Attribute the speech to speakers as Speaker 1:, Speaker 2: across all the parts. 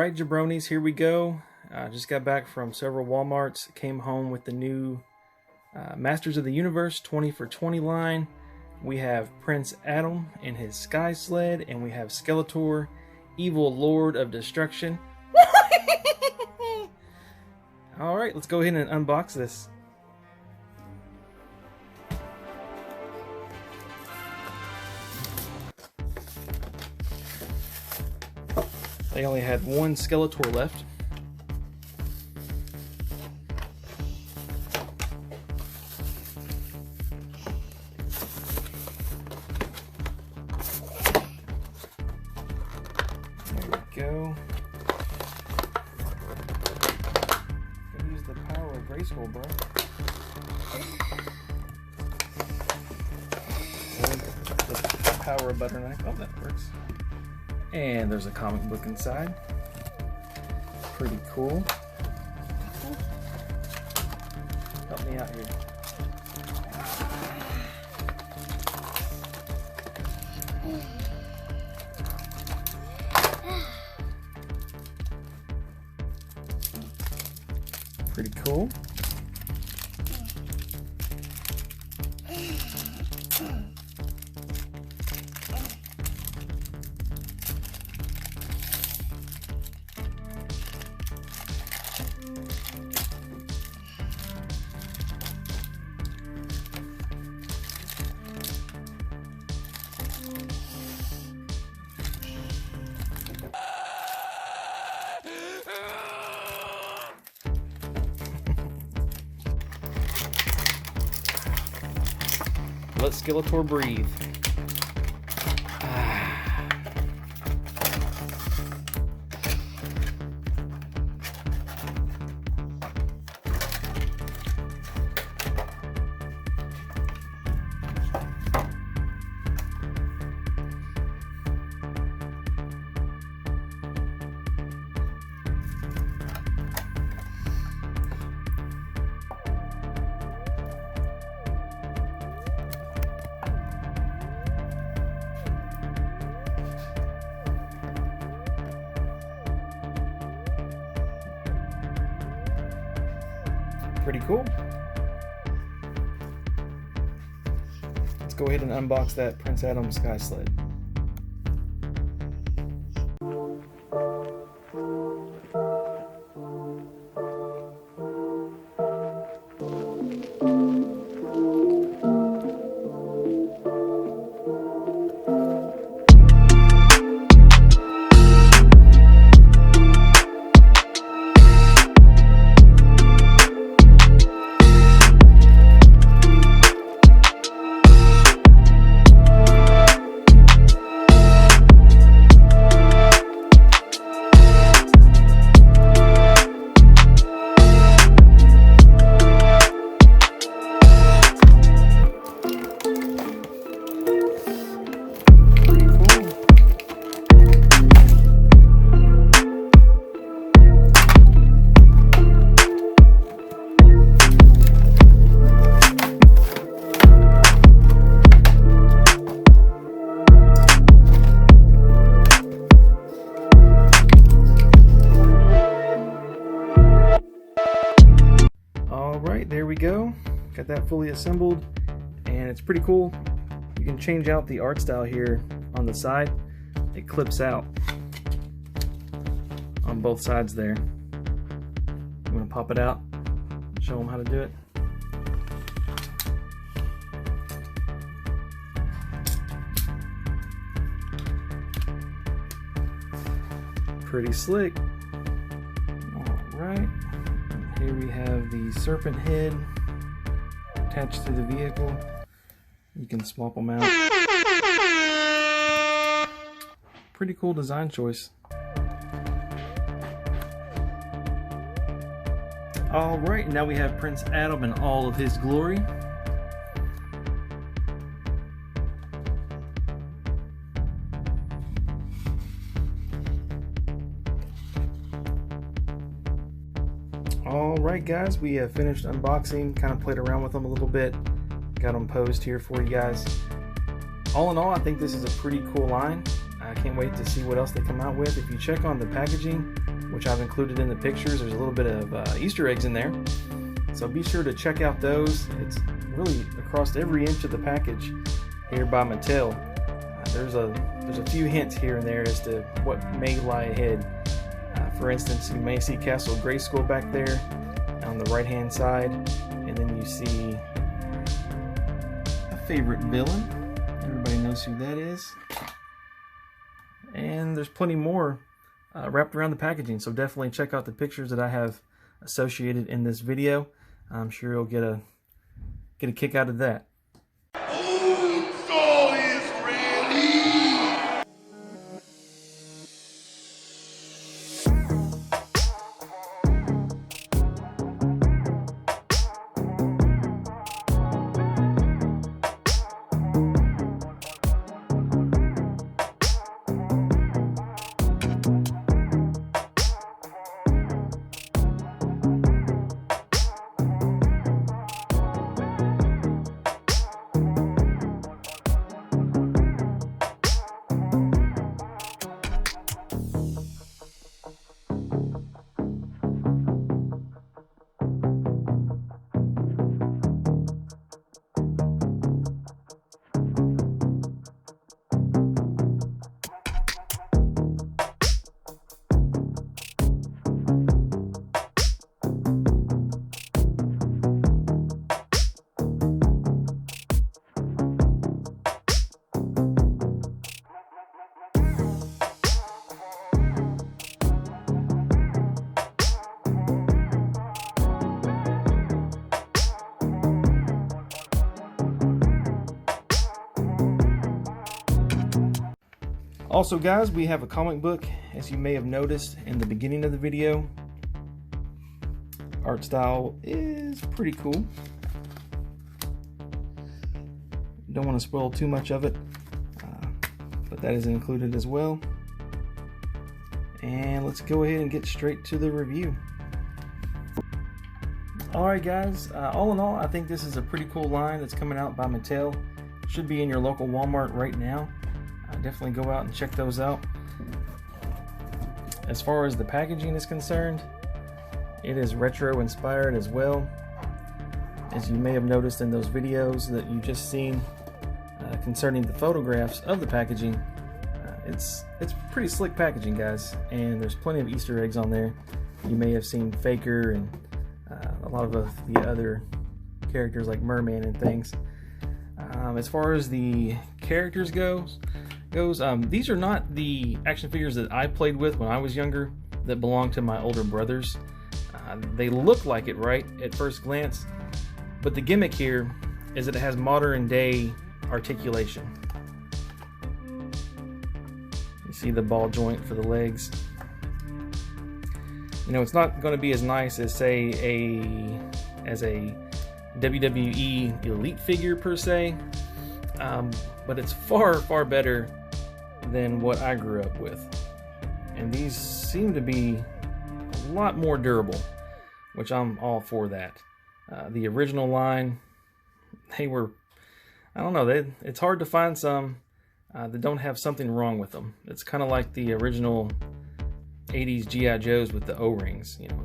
Speaker 1: Alright, jabronis, here we go. Just got back from several Walmarts. Came home with the new Masters of the Universe 20 for 20 line. We have Prince Adam in his Sky Sled, and we have Skeletor, Evil Lord of Destruction. Alright, let's go ahead and unbox this. They only had one Skeletor left. There we go. Gotta use the power of Grayskull, bro. The power of butter knife. Oh, that works. And there's a comic book inside. Pretty cool. Help me out here. Pretty cool. Let Skeletor breathe. Pretty cool. Let's go ahead and unbox that Prince Adam Sky Sled. Alright, there we go. Got that fully assembled, and it's pretty cool. You can change out the art style here on the side. It clips out on both sides there. I'm going to pop it out, show them how to do it. Pretty slick. Alright. Here we have the serpent head attached to the vehicle. You can swap them out. Pretty cool design choice. Alright, now we have Prince Adam in all of his glory. Alright guys, we have finished unboxing, kind of played around with them a little bit, got them posed here for you guys. All in all, I think this is a pretty cool line. I can't wait to see what else they come out with. If you check on the packaging, which I've included in the pictures, there's a little bit of Easter eggs in there. So be sure to check out those. It's really across every inch of the package here by Mattel. There's a few hints here and there as to what may lie ahead. For instance, you may see Castle Grayskull back there on the right hand side, and then you see a favorite villain. Everybody knows who that is. And there's plenty more wrapped around the packaging, so definitely check out the pictures that I have associated in this video. I'm sure you'll get a kick out of that. Also guys, we have a comic book, as you may have noticed in the beginning of the video. Art style is pretty cool. Don't want to spoil too much of it, but that is included as well. And let's go ahead and get straight to the review. Alright guys, all in all, I think this is a pretty cool line that's coming out by Mattel. Should be in your local Walmart right now. Definitely go out and check those out. As far as the packaging is concerned, it is retro inspired as well. As you may have noticed in those videos that you just seen concerning the photographs of the packaging, it's pretty slick packaging, guys, and there's plenty of Easter eggs on there. You may have seen Faker and a lot of the other characters like Merman and things. As far as the characters goes, these are not the action figures that I played with when I was younger that belonged to my older brothers. They look like it, right, at first glance, but the gimmick here is that it has modern day articulation. You see the ball joint for the legs. You know, it's not going to be as nice as, say, a WWE Elite figure per se, but it's far better than what I grew up with. And these seem to be a lot more durable, which I'm all for that. The original line, they were, I don't know, it's hard to find some that don't have something wrong with them. It's kind of like the original 80s G.I. Joes with the O-rings. You know,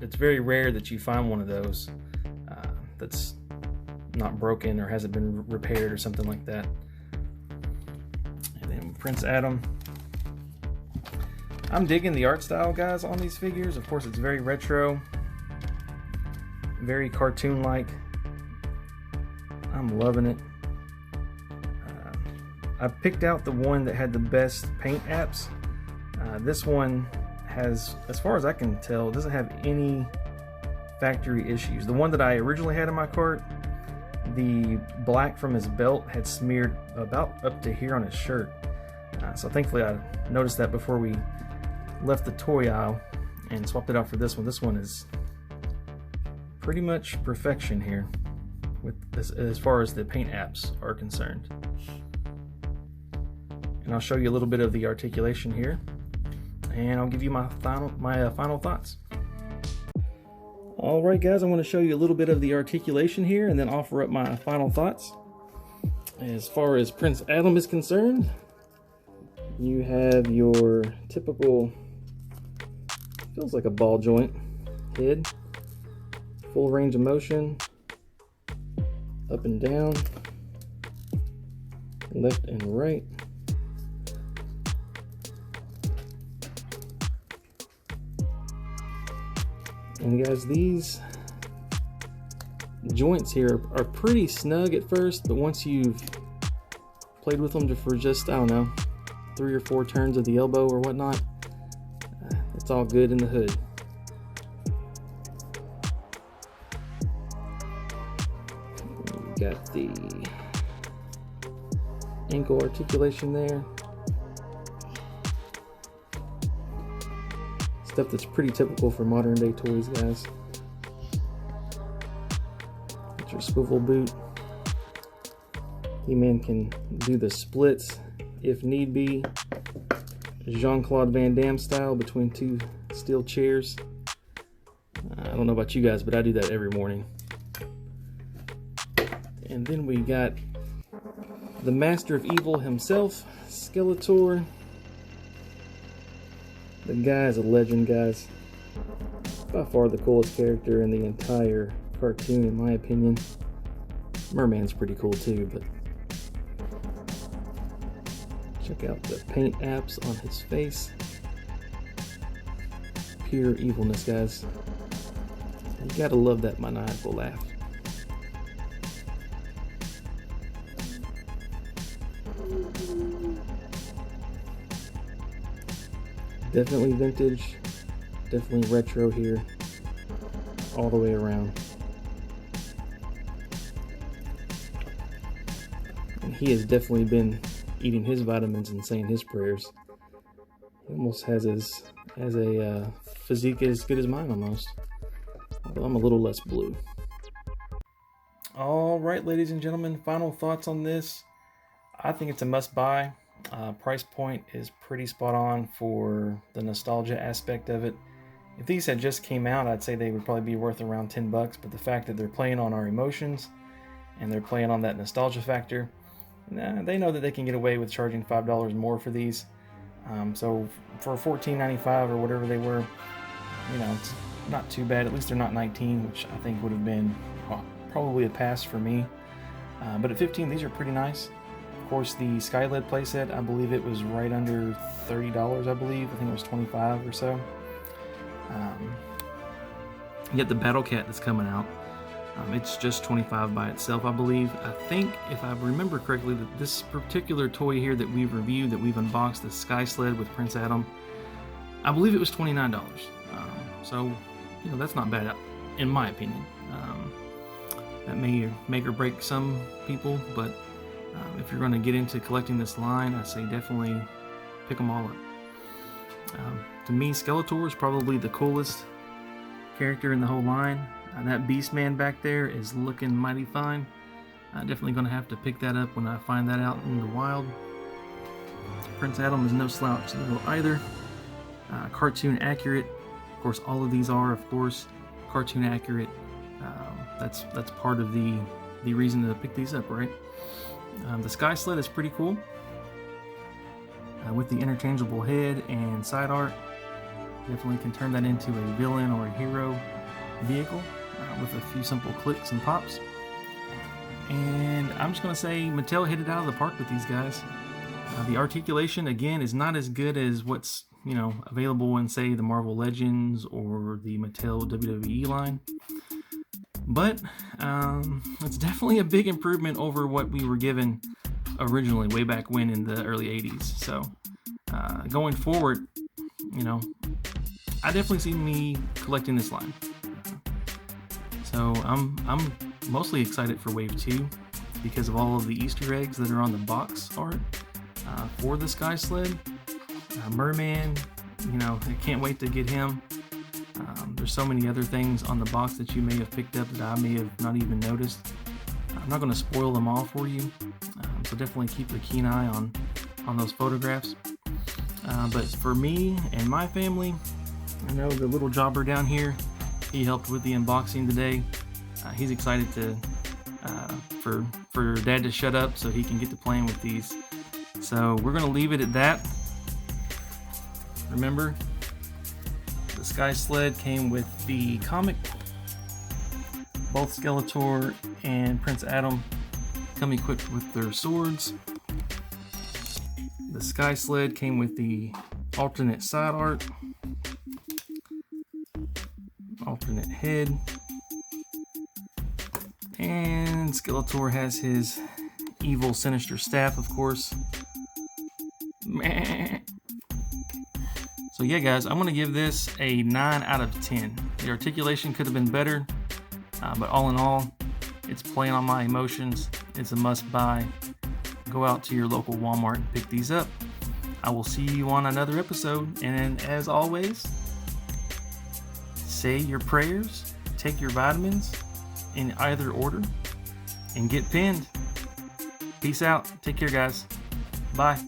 Speaker 1: it's very rare that you find one of those that's not broken or hasn't been repaired or something like that. And then Prince Adam. I'm digging the art style, guys, on these figures. Of course, it's very retro, very cartoon-like. I'm loving it. I picked out the one that had the best paint apps. This one has, as far as I can tell, doesn't have any factory issues. The one that I originally had in my cart, the black from his belt had smeared about up to here on his shirt. So thankfully I noticed that before we left the toy aisle and swapped it out for this one. This one is pretty much perfection here with this, as far as the paint apps are concerned. And I'll show you a little bit of the articulation here, and I'll give you my final thoughts. Alright guys, I'm going to show you a little bit of the articulation here and then offer up my final thoughts. As far as Prince Adam is concerned, you have your typical, feels like a ball joint head, full range of motion, up and down, left and right. And guys, these joints here are pretty snug at first, but once you've played with them for just, I don't know, 3 or 4 turns of the elbow or whatnot, it's all good in the hood. We got the ankle articulation there. Stuff that's pretty typical for modern day toys, guys. Got your swivel boot. He-Man can do the splits if need be, Jean-Claude Van Damme style, between 2 steel chairs. I don't know about you guys, but I do that every morning. And then we got the Master of Evil himself, Skeletor. The guy is a legend, guys. By far the coolest character in the entire cartoon, in my opinion. Merman's pretty cool too, but check out the paint apps on his face. Pure evilness, guys. You gotta love that maniacal laugh. Definitely vintage, definitely retro here, all the way around. And he has definitely been eating his vitamins and saying his prayers. He almost has a physique as good as mine almost, although I'm a little less blue. All right, ladies and gentlemen, final thoughts on this. I think it's a must buy. Price point is pretty spot on for the nostalgia aspect of it. If these had just came out, I'd say they would probably be worth around $10, but the fact that they're playing on our emotions and they're playing on that nostalgia factor, they know that they can get away with charging $5 more for these. So for $14.95 or whatever they were, it's not too bad. At least they're not 19, which I think would have been probably a pass for me. But at 15, these are pretty nice. Of course, the Skyled playset, I believe it was right under $30, I believe. I think it was 25 or so. You get the Battle Cat that's coming out. It's just 25 by itself, I believe. I think, if I remember correctly, that this particular toy here that we've reviewed, that we've unboxed, the Sky Sled with Prince Adam, I believe it was $29. So, that's not bad, in my opinion. That may make or break some people, but if you're going to get into collecting this line, I say definitely pick them all up. To me, Skeletor is probably the coolest character in the whole line. That Beastman back there is looking mighty fine. Definitely going to have to pick that up when I find that out in the wild. Prince Adam is no slouch either. Cartoon accurate. Of course, all of these are, of course, cartoon accurate. That's part of the reason to pick these up, right? The Sky Sled is pretty cool. With the interchangeable head and side art, definitely can turn that into a villain or a hero vehicle with a few simple clicks and pops. And I'm just going to say Mattel hit it out of the park with these guys. The articulation, again, is not as good as what's available in, say, the Marvel Legends or the Mattel WWE line. But it's definitely a big improvement over what we were given originally, way back when in the early 80s. So going forward, I definitely see me collecting this line. So I'm mostly excited for Wave 2 because of all of the Easter eggs that are on the box art for the Sky Sled. Merman, I can't wait to get him. There's so many other things on the box that you may have picked up that I may have not even noticed. I'm not going to spoil them all for you, so definitely keep a keen eye on those photographs. But for me and my family, I know the little jobber down here, he helped with the unboxing today. He's excited for Dad to shut up so he can get to playing with these. So we're going to leave it at that. Remember, the Sky Sled came with the comic. Both Skeletor and Prince Adam come equipped with their swords. The Sky Sled came with the alternate side art, alternate head, and Skeletor has his evil sinister staff, of course. So yeah, guys, I'm going to give this a 9 out of 10. The articulation could have been better, but all in all, it's playing on my emotions. It's a must buy. Go out to your local Walmart and pick these up. I will see you on another episode, and as always, say your prayers, take your vitamins in either order, and get pinned. Peace out. Take care, guys. Bye.